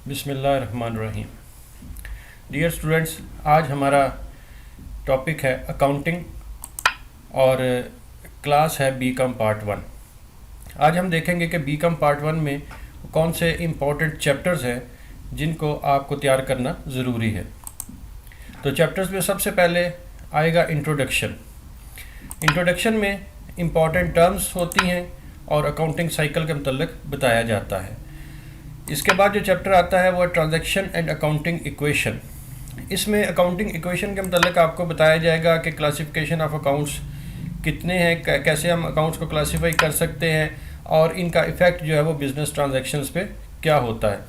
बिस्मिल्लाहिर्रहमानिर्रहीम। Dear students, आज हमारा टॉपिक है अकाउंटिंग और क्लास है बीकॉम पार्ट 1। आज हम देखेंगे कि बीकॉम पार्ट 1 में कौन से इम्पोर्टेंट चैप्टर्स हैं जिनको आपको तैयार करना ज़रूरी है। तो चैप्टर्स में सबसे पहले आएगा इंट्रोडक्शन। इंट्रोडक्शन में इम्पॉर्टेंट टर्म्स होती हैं और अकाउंटिंग साइकिल के मतलब बताया जाता है। इसके बाद जो चैप्टर आता है वो है ट्रांजैक्शन एंड अकाउंटिंग इक्वेशन। इसमें अकाउंटिंग इक्वेशन के मतलब आपको बताया जाएगा कि क्लासिफिकेशन ऑफ अकाउंट्स कितने हैं, कैसे हम अकाउंट्स को क्लासीफाई कर सकते हैं और इनका इफ़ेक्ट जो है वो बिज़नेस ट्रांजैक्शंस पे क्या होता है।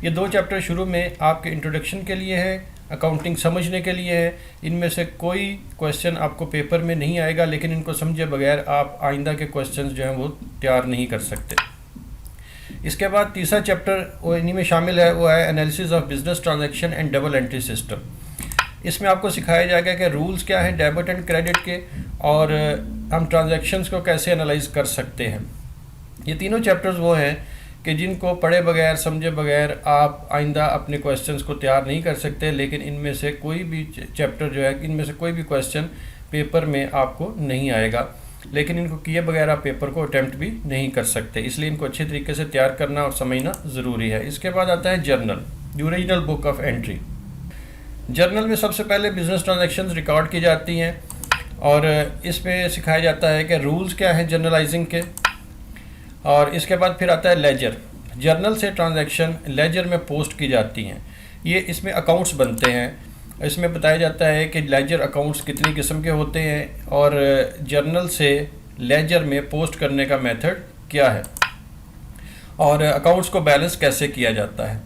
ये दो चैप्टर शुरू में आपके इंट्रोडक्शन के लिए है, अकाउंटिंग समझने के लिए है। इनमें से कोई क्वेश्चन आपको पेपर में नहीं आएगा, लेकिन इनको समझे बगैर आप आइंदा के क्वेश्चंस जो हैं वो तैयार नहीं कर सकते। इसके बाद तीसरा चैप्टर वो इन्हीं में शामिल है, वो है analysis of business transaction and double entry system. इसमें आपको सिखाया जाएगा कि रूल्स क्या है डेबिट एंड क्रेडिट के और हम ट्रांजैक्शंस को कैसे एनालाइज कर सकते हैं। ये तीनों चैप्टर्स वो हैं कि जिनको पढ़े बगैर समझे बगैर आप आइंदा अपने क्वेश्चंस को तैयार नहीं कर सकते, लेकिन इनमें से कोई भी चैप्टर जो है, इनमें से कोई भी क्वेश्चन पेपर में आपको नहीं आएगा, लेकिन इनको किए बगैर आप पेपर को अटैम्प्ट भी नहीं कर सकते। इसलिए इनको अच्छे तरीके से तैयार करना और समझना ज़रूरी है। इसके बाद आता है journal, original book of entry. Journal में सबसे पहले बिजनेस ट्रांजैक्शंस रिकॉर्ड की जाती हैं और इसमें सिखाया जाता है कि रूल्स क्या हैं जर्नलाइजिंग के। और इसके बाद फिर आता है लेजर। जर्नल से ट्रांजैक्शन लेजर में पोस्ट की जाती हैं। ये इसमें अकाउंट्स बनते हैं। इसमें बताया जाता है कि लेजर अकाउंट्स कितनी किस्म के होते हैं और जर्नल से लेजर में पोस्ट करने का मेथड क्या है और अकाउंट्स को बैलेंस कैसे किया जाता है।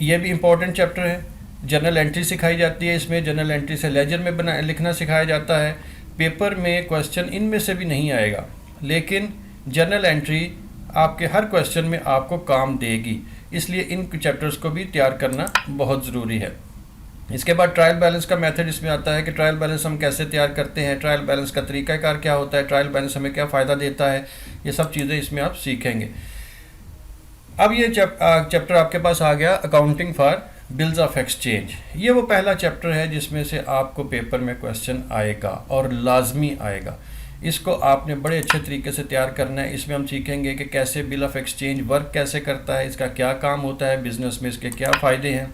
ये भी इम्पोर्टेंट चैप्टर है। जर्नल एंट्री सिखाई जाती है। इसमें जर्नल एंट्री से लेजर में लिखना सिखाया जाता है। पेपर में क्वेश्चन इनमें से भी नहीं आएगा, लेकिन जर्नल एंट्री आपके हर क्वेश्चन में आपको काम देगी, इसलिए इन चैप्टर्स को भी तैयार करना बहुत ज़रूरी है। इसके बाद ट्रायल बैलेंस का मेथड इसमें आता है कि ट्रायल बैलेंस हम कैसे तैयार करते हैं, ट्रायल बैलेंस का तरीकाकार क्या होता है, ट्रायल बैलेंस हमें क्या फ़ायदा देता है, ये सब चीज़ें इसमें आप सीखेंगे। अब ये चैप्टर आपके पास आ गया accounting for bills of exchange. ये वो पहला चैप्टर है जिसमें से आपको पेपर में क्वेश्चन आएगा और लाजमी आएगा। इसको आपने बड़े अच्छे तरीके से तैयार करना है। इसमें हम सीखेंगे कि कैसे बिल ऑफ एक्सचेंज वर्क कैसे करता है, इसका क्या काम होता है, बिज़नेस में इसके क्या फ़ायदे हैं,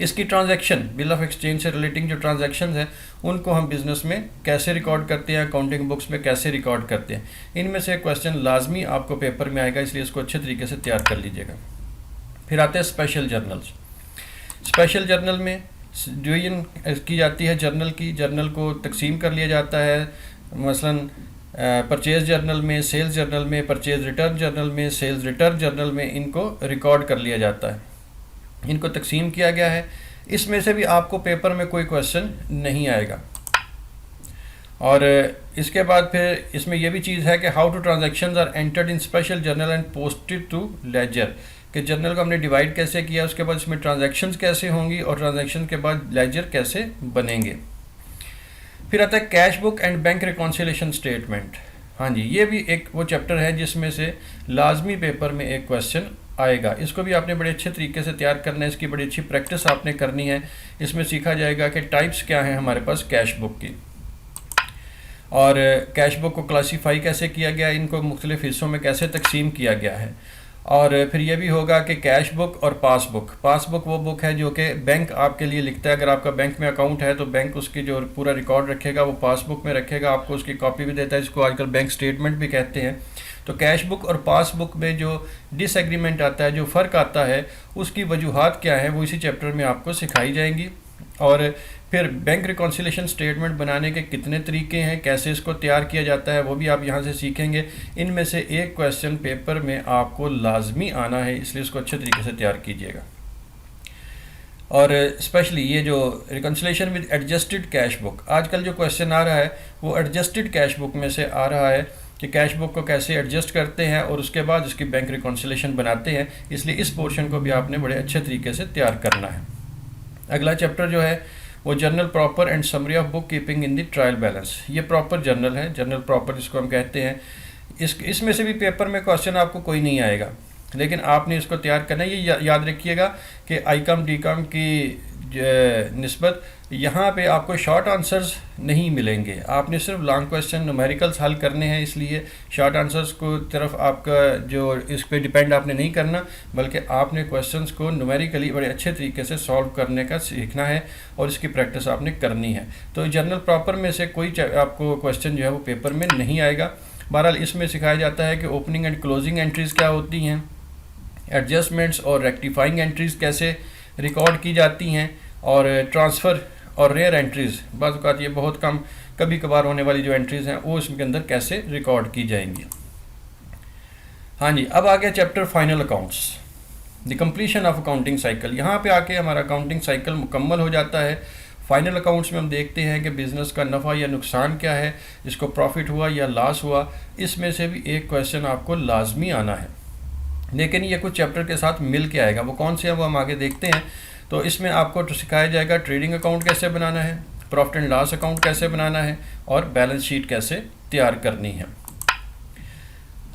इसकी ट्रांजैक्शन बिल ऑफ एक्सचेंज से रिलेटिंग जो ट्रांजैक्शन हैं उनको हम बिज़नेस में कैसे रिकॉर्ड करते हैं, अकाउंटिंग बुक्स में कैसे रिकॉर्ड करते हैं। इनमें से क्वेश्चन लाजमी आपको पेपर में आएगा, इसलिए इसको अच्छे तरीके से तैयार कर लीजिएगा। फिर आते हैं स्पेशल जर्नल्स। स्पेशल जर्नल में डिवीजन की जाती है जर्नल की। जर्नल को तकसीम कर लिया जाता है, मसलन परचेज जर्नल में, सेल्स जर्नल में, परचेज रिटर्न जर्नल में, सेल्स रिटर्न जर्नल में इनको रिकॉर्ड कर लिया जाता है। इनको तकसीम किया गया है। इसमें से भी आपको पेपर में कोई क्वेश्चन नहीं आएगा। और इसके बाद फिर इसमें यह भी चीज़ है कि how to transactions are entered in special journal and posted to ledger, कि जर्नल को हमने डिवाइड कैसे किया, उसके बाद इसमें ट्रांजैक्शंस कैसे होंगी और ट्रांजैक्शन के बाद लेजर कैसे बनेंगे। फिर आता है cash book and bank reconciliation statement. हाँ जी, ये भी एक वो चैप्टर है जिसमें से लाजमी पेपर में एक क्वेश्चन आएगा। इसको भी आपने बड़े अच्छे तरीके से तैयार करना है, इसकी बड़ी अच्छी प्रैक्टिस आपने करनी है। इसमें सीखा जाएगा कि टाइप्स क्या हैं हमारे पास कैश बुक की और कैश बुक को क्लासीफाई कैसे किया गया, इनको मुख्तलिफ हिस्सों में कैसे तकसीम किया गया है। और फिर ये भी होगा कि कैश बुक और पासबुक। पासबुक वो बुक है जो कि बैंक आपके लिए लिखता है। अगर आपका बैंक में अकाउंट है तो बैंक उसकी जो पूरा रिकॉर्ड रखेगा वो पासबुक में रखेगा, आपको उसकी कॉपी भी देता है, इसको आजकल बैंक स्टेटमेंट भी कहते हैं। तो कैश बुक और पासबुक में जो डिसएग्रीमेंट आता है, जो फ़र्क आता है, उसकी वजूहात क्या है, वो इसी चैप्टर में आपको सिखाई जाएंगी। और फिर बैंक रिकॉन्सिलेशन स्टेटमेंट बनाने के कितने तरीके हैं, कैसे इसको तैयार किया जाता है, वो भी आप यहाँ से सीखेंगे। इनमें से एक क्वेश्चन पेपर में आपको लाजमी आना है, इसलिए इसको अच्छे तरीके से तैयार कीजिएगा। और स्पेशली ये जो reconciliation with adjusted cash book, आजकल जो क्वेश्चन आ रहा है वो एडजस्टेड कैश बुक में से आ रहा है कि कैश बुक को कैसे एडजस्ट करते हैं और उसके बाद इसकी बैंक रिकॉन्सिलेशन बनाते हैं। इसलिए इस पोर्शन को भी आपने बड़े अच्छे तरीके से तैयार करना है। अगला चैप्टर जो है वो journal proper and summary of book keeping in the trial balance. ये प्रॉपर जर्नल है, जर्नल प्रॉपर जिसको हम कहते हैं। इसमें से भी पेपर में क्वेश्चन आपको कोई नहीं आएगा, लेकिन आपने इसको तैयार करना है। ये याद रखिएगा कि आईकॉम डीकॉम की निस्बत यहाँ पे आपको शॉर्ट आंसर्स नहीं मिलेंगे, आपने सिर्फ लॉन्ग क्वेश्चन न्यूमेरिकल्स हल करने हैं, इसलिए शॉर्ट आंसर्स को तरफ आपका जो इस पे डिपेंड आपने नहीं करना, बल्कि आपने क्वेश्चंस को न्यूमेरिकली बड़े अच्छे तरीके से सॉल्व करने का सीखना है और इसकी प्रैक्टिस आपने करनी है। तो जनरल प्रॉपर में से कोई आपको क्वेश्चन जो है वो पेपर में नहीं आएगा। बहरहाल इसमें सिखाया जाता है कि ओपनिंग एंड क्लोजिंग एंट्रीज़ क्या होती हैं, एडजस्टमेंट्स और रेक्टिफाइंग एंट्रीज़ कैसे रिकॉर्ड की जाती हैं, और ट्रांसफ़र और रेयर एंट्रीज़ बाज़ औक़ात ये बहुत कम कभी कभार होने वाली जो एंट्रीज़ हैं वो इसके अंदर कैसे रिकॉर्ड की जाएंगी। हाँ जी, अब आ गया chapter final accounts, the completion of accounting cycle. यहाँ पे आके हमारा अकाउंटिंग साइकिल मुकम्मल हो जाता है। फाइनल अकाउंट्स में हम देखते हैं कि बिज़नेस का नफ़ा या नुकसान क्या है, इसको प्रॉफिट हुआ या लॉस हुआ, इसमें से भी एक क्वेश्चन आपको लाजमी आना है, लेकिन ये कुछ चैप्टर के साथ मिल के आएगा। वो कौन से हैं वो हम आगे देखते हैं। तो इसमें आपको सिखाया जाएगा ट्रेडिंग अकाउंट कैसे बनाना है, प्रॉफिट एंड लॉस अकाउंट कैसे बनाना है, और बैलेंस शीट कैसे तैयार करनी है।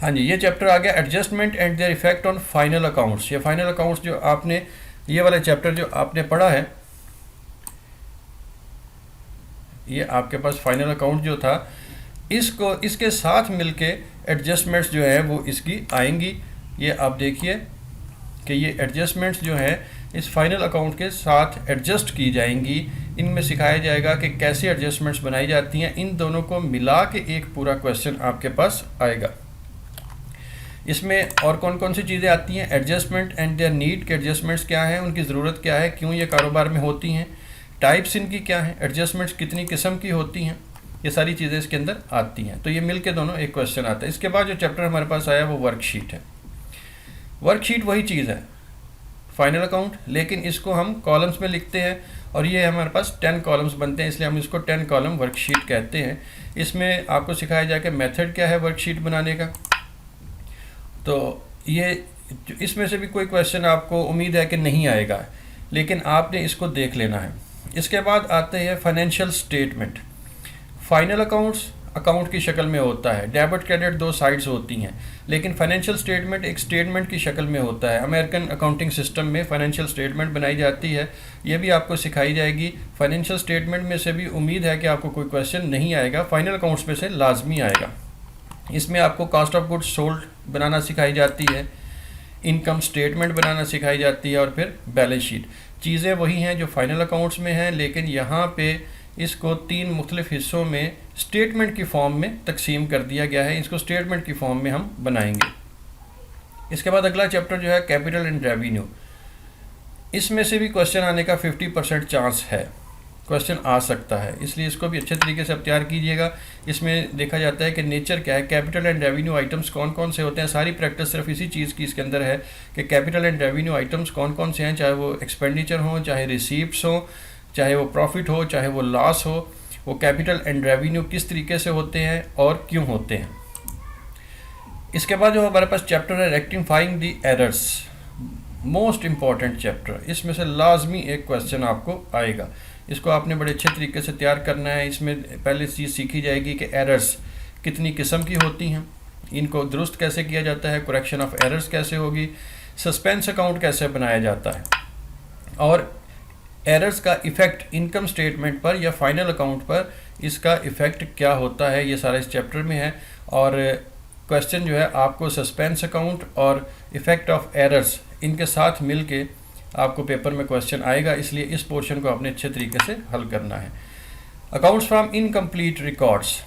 हाँ जी, ये चैप्टर आ गया adjustment and their effect on final accounts. ये फाइनल अकाउंट्स जो आपने ये वाला चैप्टर जो आपने पढ़ा है, ये आपके पास फाइनल अकाउंट जो था, इसको इसके साथ मिलके एडजस्टमेंट्स जो है वो इसकी आएंगी। ये आप देखिए कि ये एडजस्टमेंट्स जो हैं इस फाइनल अकाउंट के साथ एडजस्ट की जाएंगी। इनमें सिखाया जाएगा कि कैसे एडजस्टमेंट्स बनाई जाती हैं। इन दोनों को मिला के एक पूरा क्वेश्चन आपके पास आएगा। इसमें और कौन कौन सी चीज़ें आती हैं, एडजस्टमेंट एंड देयर नीड के एडजस्टमेंट्स क्या हैं, उनकी ज़रूरत क्या है, क्यों ये कारोबार में होती हैं, टाइप्स इनकी क्या हैं, एडजस्टमेंट्स कितनी किस्म की होती हैं, ये सारी चीज़ें इसके अंदर आती हैं। तो ये मिल के दोनों एक क्वेश्चन आता है। इसके बाद जो चैप्टर हमारे पास आया वो वर्कशीट है। वर्कशीट वही चीज़ है फाइनल अकाउंट, लेकिन इसको हम कॉलम्स में लिखते हैं और ये हमारे पास 10 कॉलम्स बनते हैं, इसलिए हम इसको 10 कॉलम वर्कशीट कहते हैं। इसमें आपको सिखाया जाए कि मेथड क्या है वर्कशीट बनाने का। तो ये इसमें से भी कोई क्वेश्चन आपको उम्मीद है कि नहीं आएगा, लेकिन आपने इसको देख लेना है। इसके बाद आते हैं financial statement. Final accounts account की शक्ल में होता है, डेबिट क्रेडिट दो साइड्स होती हैं, लेकिन फाइनेंशियल स्टेटमेंट एक स्टेटमेंट की शक्ल में होता है। अमेरिकन अकाउंटिंग सिस्टम में फाइनेंशियल स्टेटमेंट बनाई जाती है, ये भी आपको सिखाई जाएगी। फाइनेंशियल स्टेटमेंट में से भी उम्मीद है कि आपको कोई क्वेश्चन नहीं आएगा, फाइनल अकाउंट्स में से लाजमी आएगा। इसमें आपको कॉस्ट ऑफ गुड्स सोल्ड बनाना सिखाई जाती है, इनकम स्टेटमेंट बनाना सिखाई जाती है, और फिर बैलेंस शीट। चीज़ें वही हैं जो फाइनल अकाउंट्स में हैं, लेकिन यहाँ पे इसको 3 मुख्तलिफ हिस्सों में स्टेटमेंट की फॉर्म में तकसीम कर दिया गया है। इसको स्टेटमेंट की फॉर्म में हम बनाएंगे। इसके बाद अगला चैप्टर जो है कैपिटल एंड रेवेन्यू। इसमें से भी क्वेश्चन आने का 50% चांस है, क्वेश्चन आ सकता है, इसलिए इसको भी अच्छे तरीके से आप तैयार कीजिएगा। इसमें देखा जाता है कि नेचर क्या है, कैपिटल एंड रेवेन्यू आइटम्स कौन कौन से होते हैं। सारी प्रैक्टिस सिर्फ इसी चीज़ की इसके अंदर है कि कैपिटल एंड रेवेन्यू आइटम्स कौन कौन से हैं, चाहे वो एक्सपेंडिचर हों, चाहे रिसीप्ट्स हों, चाहे वो प्रॉफिट हो, चाहे वो लॉस हो, वो कैपिटल एंड रेवेन्यू किस तरीके से होते हैं और क्यों होते हैं। इसके बाद जो हमारे पास चैप्टर है rectifying the errors, most important chapter. इसमें से लाजमी एक क्वेश्चन आपको आएगा, इसको आपने बड़े अच्छे तरीके से तैयार करना है। इसमें पहले चीज़ सीखी जाएगी कि एरर्स कितनी किस्म की होती हैं, इनको दुरुस्त कैसे किया जाता है, करेक्शन ऑफ एरर्स कैसे होगी, सस्पेंस अकाउंट कैसे बनाया जाता है, और एरर्स का इफ़ेक्ट इनकम स्टेटमेंट पर या फाइनल अकाउंट पर इसका इफ़ेक्ट क्या होता है, ये सारा इस चैप्टर में है। और क्वेश्चन जो है आपको सस्पेंस अकाउंट और इफ़ेक्ट ऑफ एरर्स इनके साथ मिल के आपको पेपर में क्वेश्चन आएगा, इसलिए इस पोर्शन को आपने अच्छे तरीके से हल करना है। Accounts from incomplete records.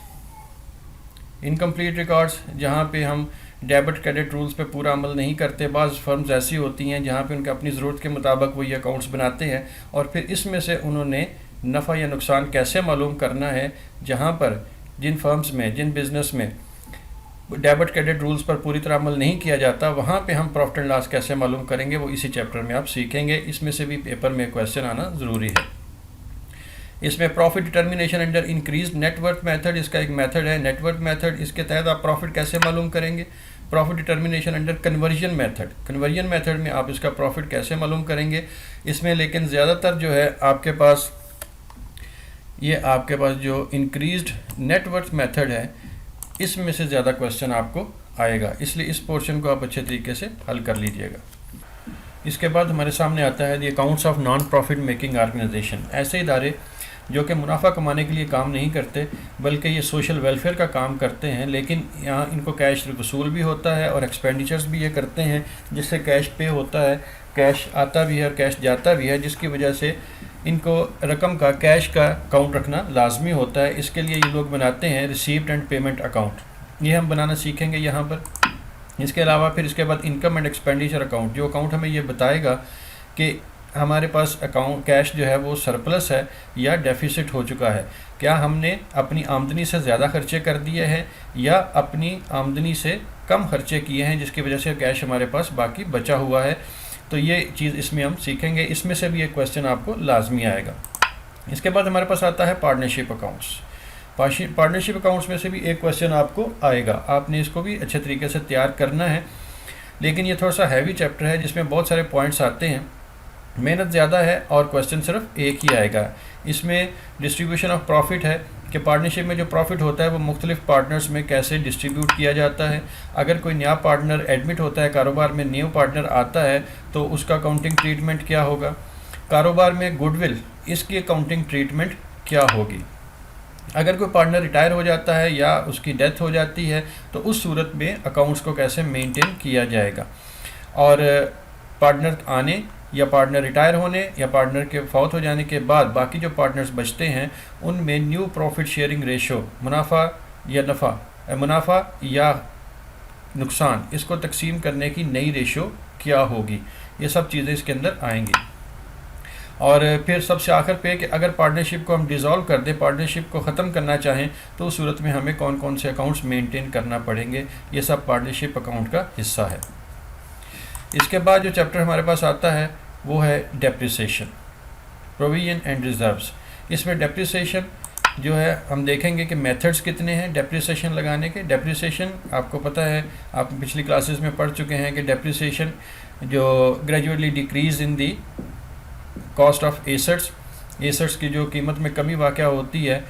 Incomplete records जहाँ पे हम डेबिट क्रेडिट रूल्स पे पूरा अमल नहीं करते। बाज़ फर्म्स ऐसी होती हैं जहाँ पे उनके अपनी ज़रूरत के मुताबिक वो ये अकाउंट्स बनाते हैं, और फिर इसमें से उन्होंने नफ़ा या नुकसान कैसे मालूम करना है। जहाँ पर जिन फर्म्स में, जिन बिज़नेस में डेबिट क्रेडिट रूल्स पर पूरी तरह अमल नहीं किया जाता, वहाँ पे हम प्रॉफिट एंड लॉस कैसे मालूम करेंगे, वो इसी चैप्टर में आप सीखेंगे। इसमें से भी पेपर में क्वेश्चन आना ज़रूरी है। इसमें profit determination under increase net worth method, इसका एक मेथड है नेटवर्थ मेथड। इसके तहत आप प्रॉफिट कैसे मालूम करेंगे। Profit determination under conversion method, conversion method में आप इसका प्रॉफिट कैसे मालूम करेंगे। इसमें लेकिन ज़्यादातर जो है आपके पास जो इंक्रीज्ड नेटवर्थ मेथड है, इसमें से ज़्यादा क्वेश्चन आपको आएगा, इसलिए इस पोर्शन को आप अच्छे तरीके से हल कर लीजिएगा। इसके बाद हमारे सामने आता है the accounts of non profit making organisation. ऐसे इदारे जो कि मुनाफा कमाने के लिए काम नहीं करते बल्कि ये सोशल वेलफेयर का काम करते हैं, लेकिन यहाँ इनको कैश वसूल भी होता है और एक्सपेंडिचर्स भी ये करते हैं, जिससे कैश पे होता है, कैश आता भी है और कैश जाता भी है, जिसकी वजह से इनको रकम का कैश का अकाउंट रखना लाजमी होता है। इसके लिए ये लोग बनाते हैं रिसीव्ड एंड पेमेंट अकाउंट, ये हम बनाना सीखेंगे यहाँ पर। इसके अलावा फिर इसके बाद इनकम एंड एक्सपेंडिचर अकाउंट, जो अकाउंट हमें ये बताएगा कि हमारे पास अकाउंट कैश जो है वो सरप्लस है या डेफिसिट हो चुका है, क्या हमने अपनी आमदनी से ज़्यादा खर्चे कर दिए हैं या अपनी आमदनी से कम खर्चे किए हैं, जिसकी वजह से कैश हमारे पास बाकी बचा हुआ है। तो ये चीज़ इसमें हम सीखेंगे, इसमें से भी एक क्वेश्चन आपको लाजमी आएगा। इसके बाद हमारे पास आता है पार्टनरशिप अकाउंट्स। पार्टनरशिप अकाउंट्स में से भी एक क्वेश्चन आपको आएगा, आपने इसको भी अच्छे तरीके से तैयार करना है, लेकिन ये थोड़ा सा हैवी चैप्टर है जिसमें बहुत सारे पॉइंट्स आते हैं, मेहनत ज़्यादा है और क्वेश्चन सिर्फ एक ही आएगा। इसमें डिस्ट्रीब्यूशन ऑफ प्रॉफिट है कि पार्टनरशिप में जो प्रॉफिट होता है वो मुख्तलिफ पार्टनर्स में कैसे डिस्ट्रीब्यूट किया जाता है। अगर कोई नया पार्टनर एडमिट होता है कारोबार में, न्यू पार्टनर आता है तो उसका अकाउंटिंग ट्रीटमेंट क्या होगा। कारोबार में गुडविल, इसकी अकाउंटिंग ट्रीटमेंट क्या होगी। अगर कोई पार्टनर रिटायर हो जाता है या उसकी डेथ हो जाती है तो उस सूरत में अकाउंट्स को कैसे मेंटेन किया जाएगा। और पार्टनर आने या पार्टनर रिटायर होने या पार्टनर के फौत हो जाने के बाद बाकी जो पार्टनर्स बचते हैं उनमें न्यू प्रॉफिट शेयरिंग रेशो, मुनाफा या नफ़ा, मुनाफा या नुकसान, इसको तकसीम करने की नई रेशो क्या होगी। ये सब चीज़ें इसके अंदर आएंगी। और फिर सबसे आखिर पे कि अगर पार्टनरशिप को हम डिज़ोल्व कर दें, पार्टनरशिप को ख़त्म करना चाहें तो उस सूरत में हमें कौन कौन से अकाउंट्स मेंटेन करना पड़ेंगे। ये सब पार्टनरशिप अकाउंट का हिस्सा है। इसके बाद जो चैप्टर हमारे पास आता है वो है डेप्रिसिएशन, प्रोविजन एंड रिजर्व्स। इसमें डेप्रिसिएशन जो है हम देखेंगे कि मेथड्स कितने हैं डेप्रिसिएशन लगाने के। डेप्रिसिएशन आपको पता है, आप पिछली क्लासेस में पढ़ चुके हैं कि डेप्रिसिएशन जो gradually decrease in the cost of assets की जो कीमत में कमी वाक़या होती है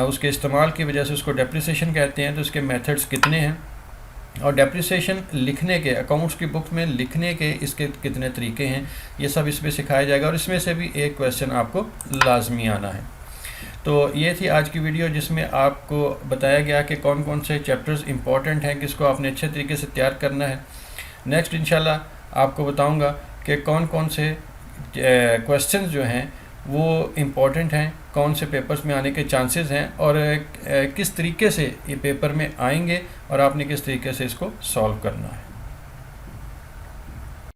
उसके इस्तेमाल की वजह से उसको डेप्रिसिएशन कहते हैं। तो इसके मेथड्स कितने हैं और डेप्रिसिएशन लिखने के, अकाउंट्स की बुक में लिखने के इसके कितने तरीके हैं, ये सब इसमें सिखाया जाएगा और इसमें से भी एक क्वेश्चन आपको लाजमी आना है। तो ये थी आज की वीडियो जिसमें आपको बताया गया कि कौन कौन से चैप्टर्स इंपॉर्टेंट हैं, किसको आपने अच्छे तरीके से तैयार करना है। नेक्स्ट इंशाल्लाह आपको बताऊंगा कि कौन कौन से क्वेश्चंस जो हैं वो इम्पॉर्टेंट हैं, कौन से पेपर्स में आने के चांसेस हैं और किस तरीके से ये पेपर में आएंगे और आपने किस तरीके से इसको सॉल्व करना है।